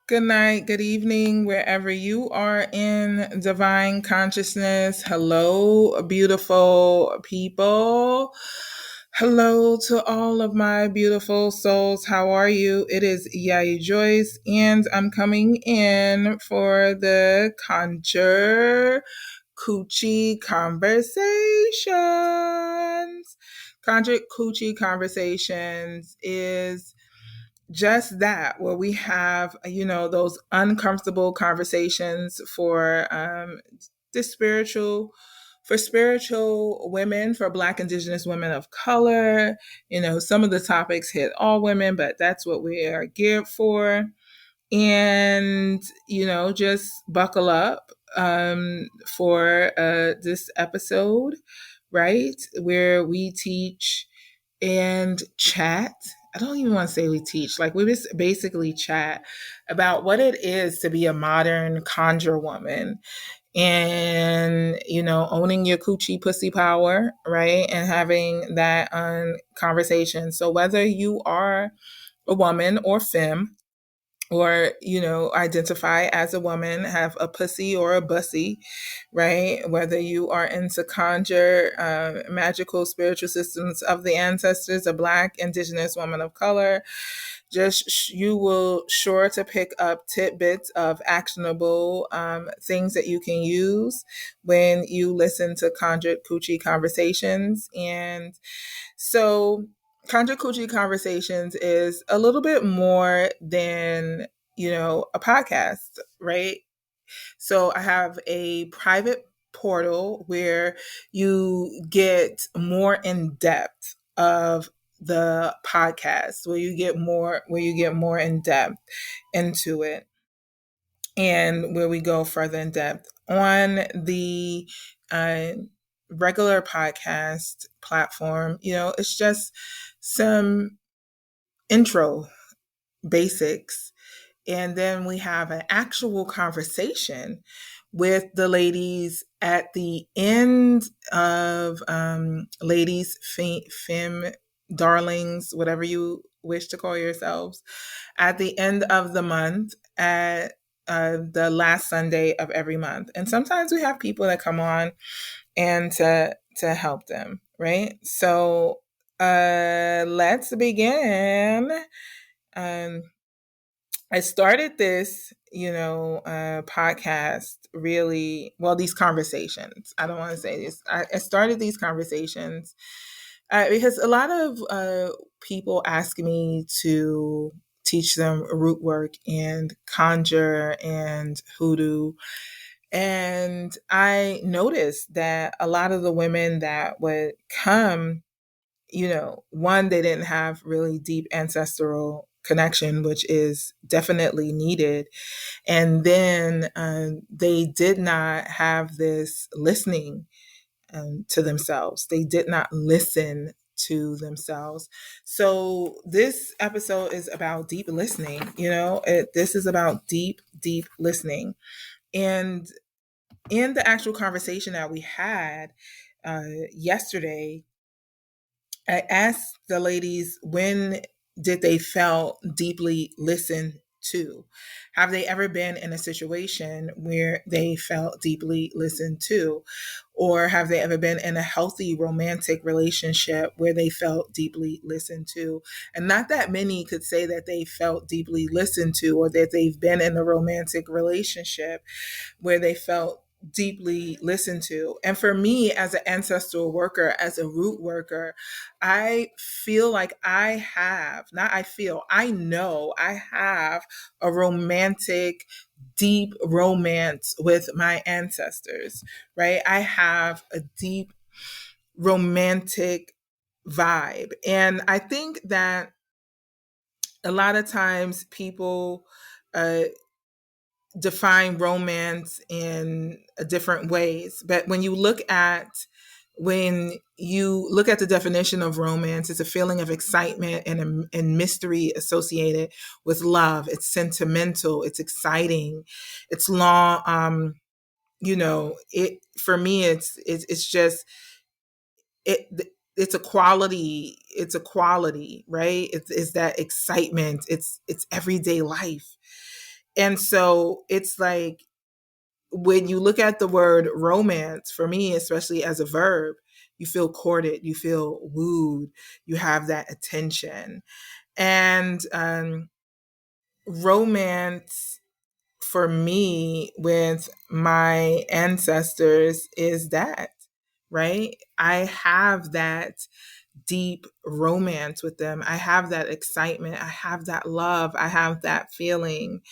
Good night, good evening, wherever you are in divine consciousness. Hello, beautiful people. Hello to all of my beautiful souls. How are you? It is Yai Joyce, and I'm coming in for the Conjure Coochie Conversations. Conjured Coochie Conversations is just that, where we have, those uncomfortable conversations for the spiritual for spiritual women, for Black Indigenous women of color. Some of the topics hit all women, but that's what we are geared for. And just buckle up for this episode, right, where we teach and chat. I don't even want to say we teach, like we just basically chat about what it is to be a modern conjure woman, and owning your coochie pussy power, right, and having that conversation. So whether you are a woman or femme, or identify as a woman, have a pussy or a bussy, right, whether you are into conjure magical spiritual systems of the ancestors, a Black Indigenous woman of color, you will sure to pick up tidbits of actionable things that you can use when you listen to Conjured Coochie Conversations. And so Conjured Coochie Conversations is a little bit more than, a podcast, right? So I have a private portal where you get more in depth of the podcast, where you get more in depth into it, and where we go further in depth on the uh, regular podcast platform. It's just some intro basics, and then we have an actual conversation with the ladies at the end of ladies, femme, darlings, whatever you wish to call yourselves, at the end of the month, at the last Sunday of every month. And sometimes we have people that come on and to help them, right? So let's begin. Um, I started this, podcast, really, well, these conversations. I don't want to say this. I started these conversations because a lot of people ask me to teach them root work and conjure and hoodoo. And I noticed that a lot of the women that would come, one, they didn't have really deep ancestral connection, which is definitely needed. And then they did not have this listening to themselves. They did not listen to themselves. So this episode is about deep listening. This is about deep, deep listening. And in the actual conversation that we had yesterday, I asked the ladies, when did they felt deeply listened to? Have they ever been in a situation where they felt deeply listened to? Or have they ever been in a healthy romantic relationship where they felt deeply listened to? And not that many could say that they felt deeply listened to, or that they've been in a romantic relationship where they felt deeply listened to. And for me, as an ancestral worker, as a root worker, I feel like I know I have a romantic, deep romance with my ancestors, right? I have a deep romantic vibe. And I think that a lot of times people uh, define romance in different ways. But when you look at the definition of romance, it's a feeling of excitement and mystery associated with love. It's sentimental. It's exciting. It's long. It for me. It's just it. It's a quality. It's a quality, right? It's that excitement. It's everyday life. And so it's like, when you look at the word romance, for me, especially as a verb, you feel courted, you feel wooed, you have that attention. And romance for me with my ancestors is that, right? I have that deep romance with them. I have that excitement. I have that love. I have that feeling.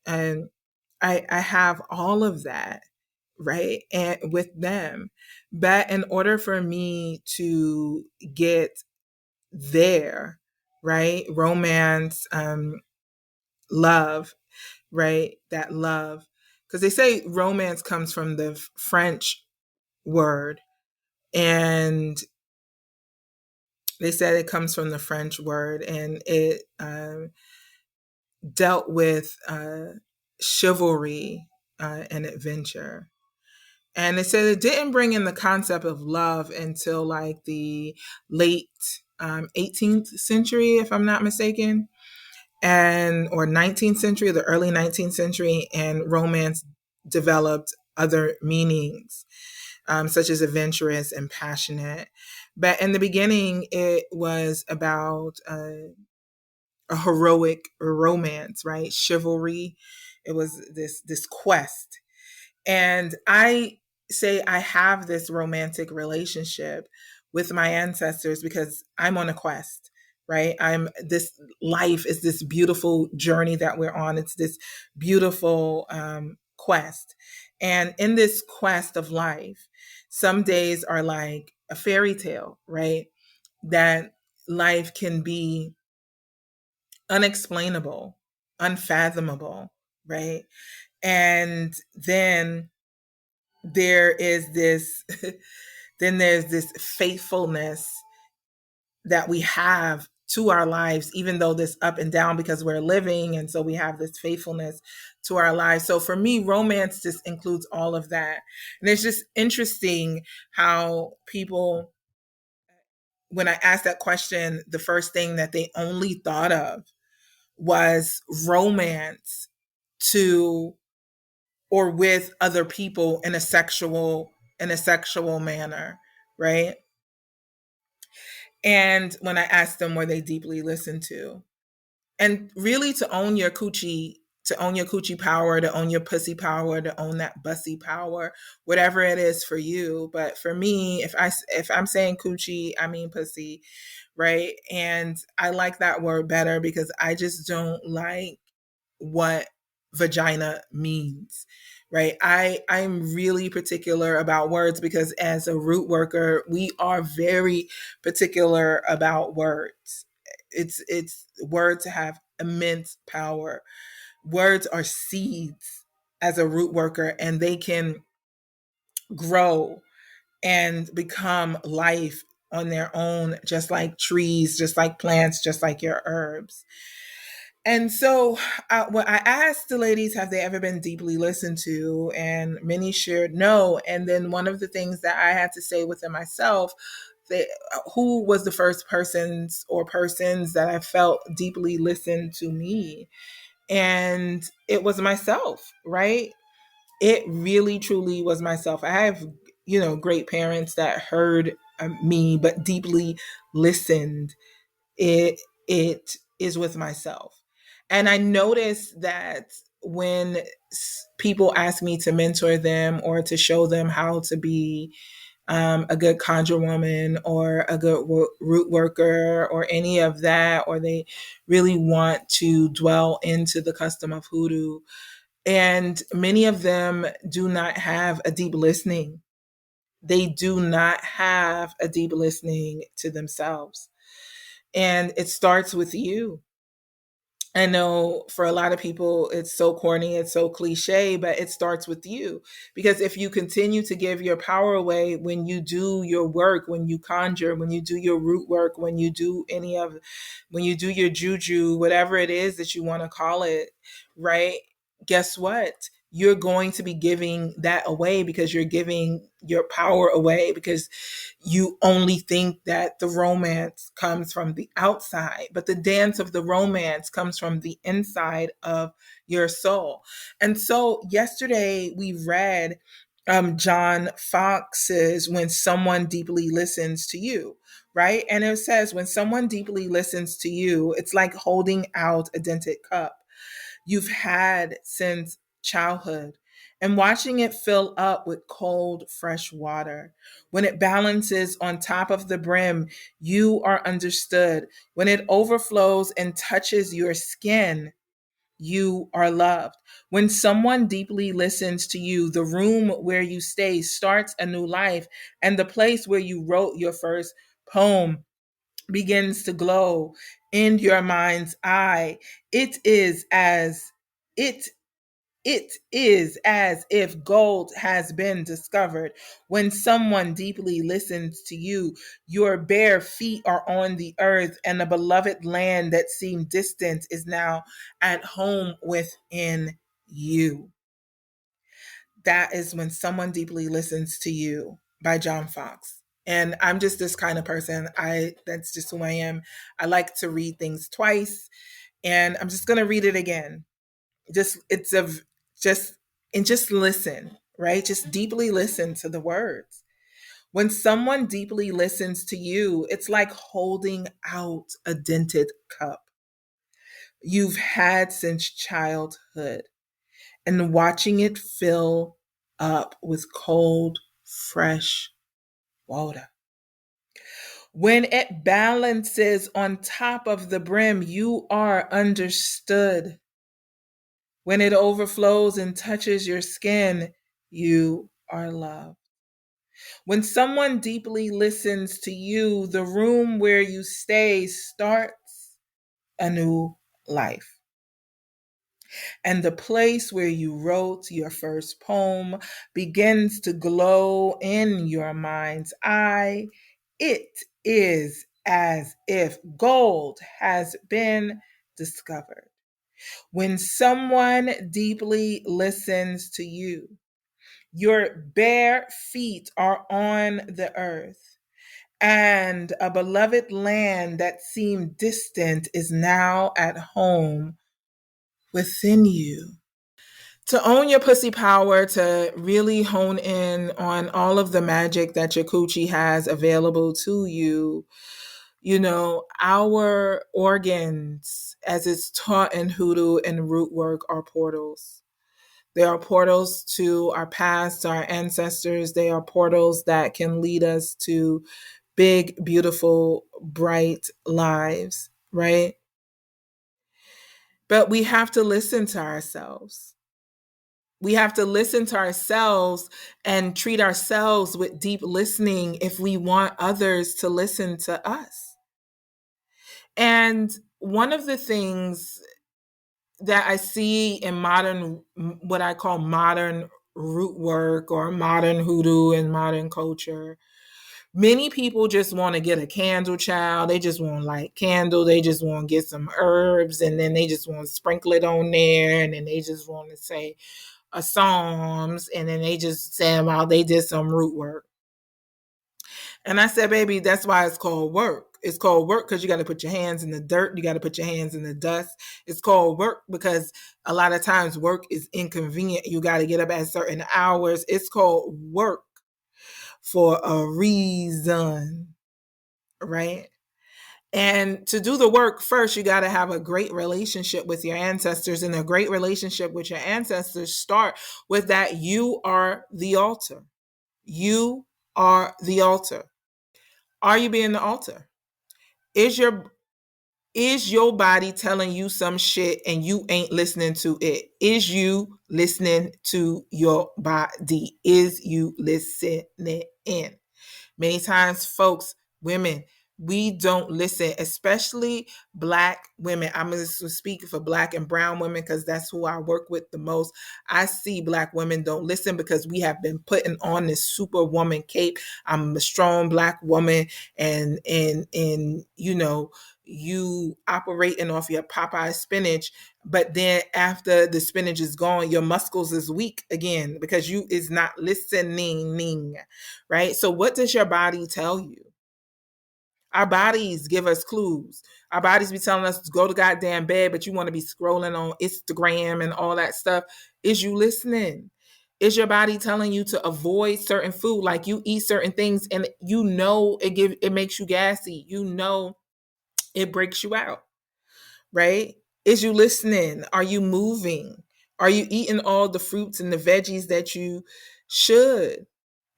And I have all of that, right? And with them. But in order for me to get there, right? Romance, love, right? That love. Because they say romance comes from the French word. And they said it comes from the French word, and it dealt with chivalry and adventure. And it said it didn't bring in the concept of love until like the late 18th century, if I'm not mistaken, and or 19th century, the early 19th century, and romance developed other meanings, such as adventurous and passionate. But in the beginning, it was about a heroic romance, right? Chivalry. It was this quest. And I say I have this romantic relationship with my ancestors because I'm on a quest, right? I'm this life is this beautiful journey that we're on. It's this beautiful quest. And in this quest of life, some days are like a fairy tale, right? That life can be unexplainable, unfathomable, right? And then there is this then there's this faithfulness that we have to our lives, even though this up and down, because we're living, and so we have this faithfulness to our lives. So for me, romance just includes all of that. And it's just interesting how people, when I asked that question, the first thing that they only thought of was romance to or with other people in a sexual manner, right? And when I asked them, were they deeply listened to? And really, to own your coochie power, to own your pussy power, to own that bussy power, whatever it is for you. But for me, if I'm saying coochie, I mean pussy, right? And I like that word better because I just don't like what vagina means, right? I'm really particular about words because as a root worker, we are very particular about words. It's words have immense power. Words are seeds as a root worker, and they can grow and become life on their own, just like trees, just like plants, just like your herbs. And so, when I asked the ladies, have they ever been deeply listened to? And many shared no. And then one of the things that I had to say within myself, that who was the first persons or persons that I felt deeply listened to me? And it was myself, right? It really, truly was myself. I have, great parents that heard me, but deeply listened. It is with myself. And I noticed that when people ask me to mentor them or to show them how to be a good conjure woman or a good root worker or any of that, or they really want to dwell into the custom of hoodoo, and many of them do not have a deep listening. They do not have a deep listening to themselves. And it starts with you. I know for a lot of people, it's so corny, it's so cliche, but it starts with you. Because if you continue to give your power away when you do your work, when you conjure, when you do your root work, when you do your juju, whatever it is that you want to call it, right? guess what? You're going to be giving that away, because you're giving your power away, because you only think that the romance comes from the outside, but the dance of the romance comes from the inside of your soul. And so yesterday we read John Fox's When Someone Deeply Listens to You, right? And it says, when someone deeply listens to you, it's like holding out a dented cup you've had since childhood and watching it fill up with cold, fresh water. When it balances on top of the brim, you are understood. When it overflows and touches your skin, you are loved. When someone deeply listens to you, the room where you stay starts a new life, and the place where you wrote your first poem begins to glow in your mind's eye. It is as it it is as if gold has been discovered. When someone deeply listens to you, your bare feet are on the earth, and the beloved land that seemed distant is now at home within you. That is When Someone Deeply Listens to You by John Fox. And I'm just this kind of person. That's just who I am. I like to read things twice, and I'm just going to read it again. Just and just listen, right? Just deeply listen to the words. When someone deeply listens to you, it's like holding out a dented cup you've had since childhood and watching it fill up with cold, fresh water. When it balances on top of the brim, you are understood. When it overflows and touches your skin, you are loved. When someone deeply listens to you, the room where you stay starts a new life. And the place where you wrote your first poem begins to glow in your mind's eye. It is as if gold has been discovered. When someone deeply listens to you, your bare feet are on the earth, and a beloved land that seemed distant is now at home within you. To own your pussy power, to really hone in on all of the magic that your coochie has available to you, our organs, as it's taught in hoodoo and root work, are portals. They are portals to our past, to our ancestors. They are portals that can lead us to big, beautiful, bright lives, right? But we have to listen to ourselves. We have to listen to ourselves and treat ourselves with deep listening if we want others to listen to us. And one of the things that I see in modern, what I call modern root work or modern hoodoo and modern culture, many people just want to get a candle, child. They just want to light candle. They just want to get some herbs, and then they just want to sprinkle it on there, and then they just want to say a psalms, and then they just say about they did some root work. And I said, baby, that's why it's called work. It's called work because you got to put your hands in the dirt. You got to put your hands in the dust. It's called work because a lot of times work is inconvenient. You got to get up at certain hours. It's called work for a reason, right? And to do the work, first, you got to have a great relationship with your ancestors. And a great relationship with your ancestors start with that you are the altar. You are the altar. Are you being the altar? Is your body telling you some shit and you ain't listening to it? Is you listening to your body? Is you listening in? Many times, folks, women, we don't listen, especially Black women. I'm going to speak for Black and brown women because that's who I work with the most. I see Black women don't listen because we have been putting on this superwoman cape. I'm a strong Black woman, and you operating off your Popeye spinach, but then after the spinach is gone, your muscles is weak again because you is not listening, right? So what does your body tell you? Our bodies give us clues. Our bodies be telling us to go to goddamn bed, but you want to be scrolling on Instagram and all that stuff. Is you listening? Is your body telling you to avoid certain food? Like you eat certain things and you know it makes you gassy. You know it breaks you out, right? Is you listening? Are you moving? Are you eating all the fruits and the veggies that you should?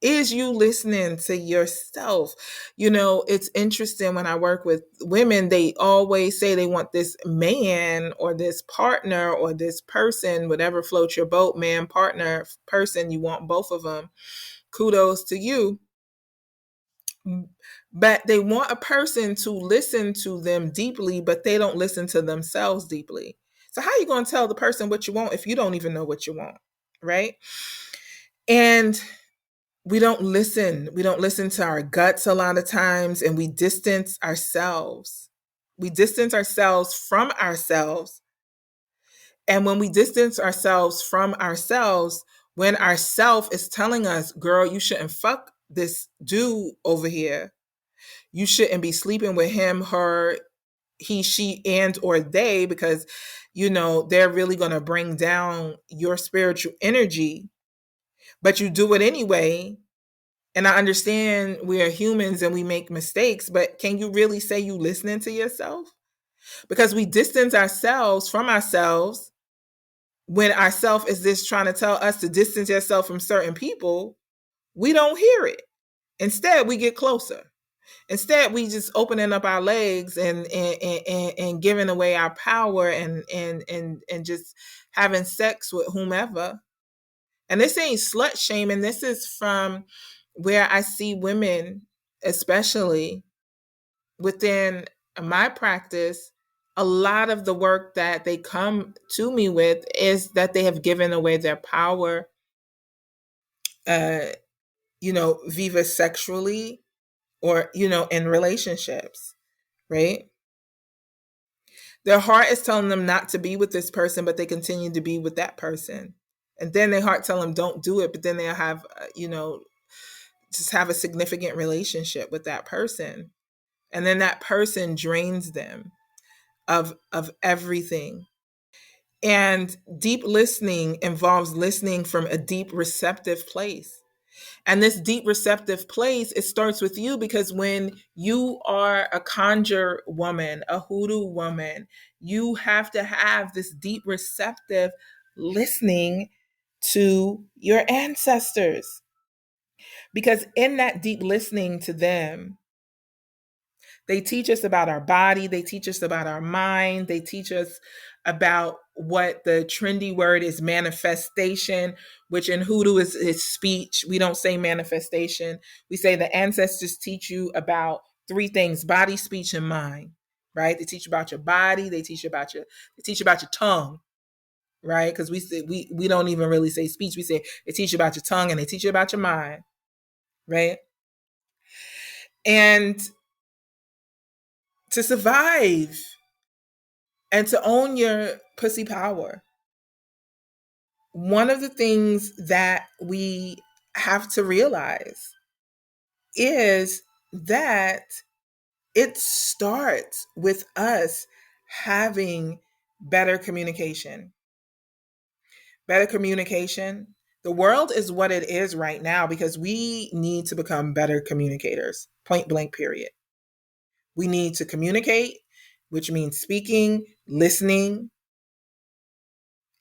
Is you listening to yourself? It's interesting when I work with women, they always say they want this man or this partner or this person, whatever floats your boat, man, partner, person, you want both of them. Kudos to you. But they want a person to listen to them deeply, but they don't listen to themselves deeply. So how are you going to tell the person what you want if you don't even know what you want, right? And we don't listen. We don't listen to our guts a lot of times, and we distance ourselves. We distance ourselves from ourselves. And when we distance ourselves from ourselves, when our self is telling us, girl, you shouldn't fuck this dude over here. You shouldn't be sleeping with him, her, he, she, and or they, because they're really going to bring down your spiritual energy. But you do it anyway. And I understand we are humans and we make mistakes, but can you really say you listening to yourself? Because we distance ourselves from ourselves when ourself is just trying to tell us to distance yourself from certain people. We don't hear it. Instead, we get closer. Instead, we just opening up our legs and giving away our power and just having sex with whomever. And this ain't slut shaming. This is from where I see women, especially within my practice, a lot of the work that they come to me with is that they have given away their power, viva sexually or, in relationships, right? Their heart is telling them not to be with this person, but they continue to be with that person. And then their heart tell them don't do it, but then they'll have, just have a significant relationship with that person. And then that person drains them of everything. And deep listening involves listening from a deep receptive place. And this deep receptive place, it starts with you, because when you are a conjure woman, a hoodoo woman, you have to have this deep receptive listening to your ancestors. Because in that deep listening to them, they teach us about our body. They teach us about our mind. They teach us about what the trendy word is, manifestation, which in hoodoo is speech. We don't say manifestation. We say the ancestors teach you about three things: body, speech, and mind. Right? They teach you about your body. They teach you about your tongue. Right? Because we don't even really say speech. We say they teach you about your tongue and they teach you about your mind. Right? And to survive and to own your pussy power, one of the things that we have to realize is that it starts with us having better communication. Better communication. The world is what it is right now because we need to become better communicators, point blank, period. We need to communicate, which means speaking, listening,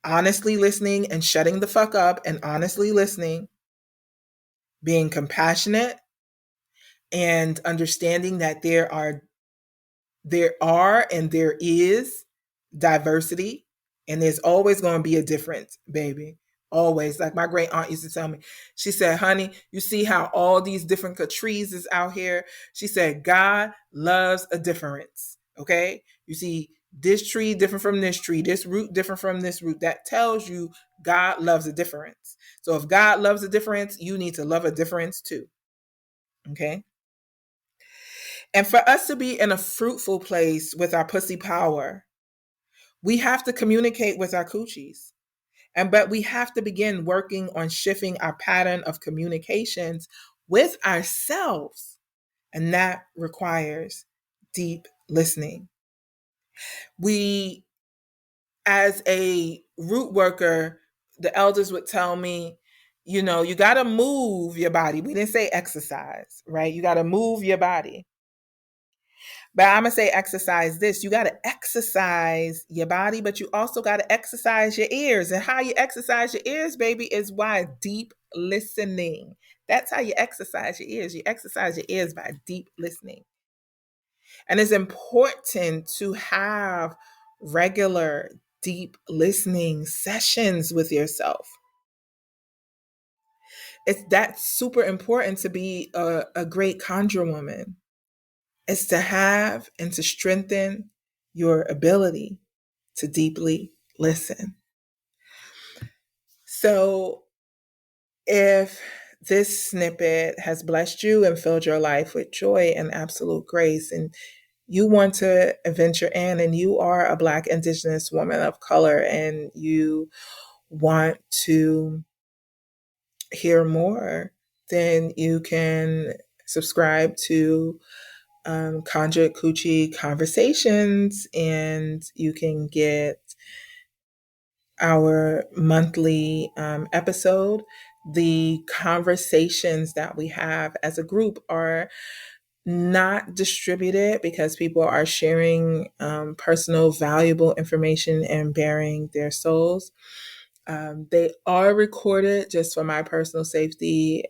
honestly listening and shutting the fuck up and honestly listening, being compassionate and understanding that there are and there is diversity, and there's always going to be a difference, baby. Always. Like my great aunt used to tell me, she said, honey, you see how all these different countries is out here? She said, God loves a difference. Okay. You see this tree different from this tree, this root different from this root. That tells you God loves a difference. So if God loves a difference, you need to love a difference too. Okay. And for us to be in a fruitful place with our pussy power, we have to communicate with our coochies. But we have to begin working on shifting our pattern of communications with ourselves. And that requires deep listening. We, as a root worker, the elders would tell me, you got to move your body. We didn't say exercise, right? You got to move your body. But I'm going to say exercise this. You got to exercise your body, but you also got to exercise your ears. And how you exercise your ears, baby, is by deep listening. That's how you exercise your ears. You exercise your ears by deep listening. And it's important to have regular, deep listening sessions with yourself. That's super important to be a great conjure woman. It's to have and to strengthen your ability to deeply listen. So if this snippet has blessed you and filled your life with joy and absolute grace, and you want to venture in and you are a Black, Indigenous woman of color and you want to hear more, then you can subscribe to Conjured Coochie Conversations, and you can get our monthly episode. The conversations that we have as a group are not distributed because people are sharing personal, valuable information and bearing their souls. They are recorded just for my personal safety,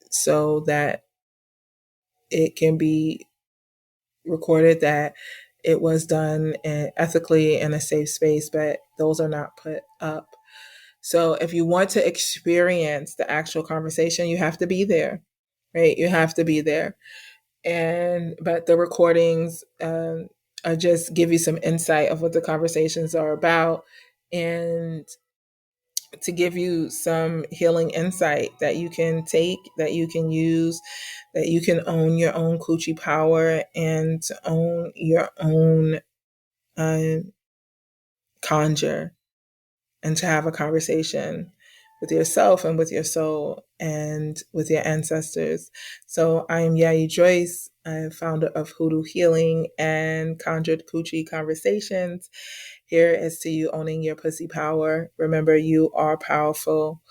so that it can be recorded that it was done ethically in a safe space, but those are not put up. So if you want to experience the actual conversation, you have to be there, right? You have to be there. But the recordings are just give you some insight of what the conversations are about, and to give you some healing insight that you can take, that you can use, that you can own your own coochie power and to own your own uh, conjure, and to have a conversation with yourself and with your soul and with your ancestors. So I am Yayi Joyce. I'm founder of Hoodoo Healing and Conjured Coochie Conversations. Here is to you owning your pussy power. Remember, you are powerful.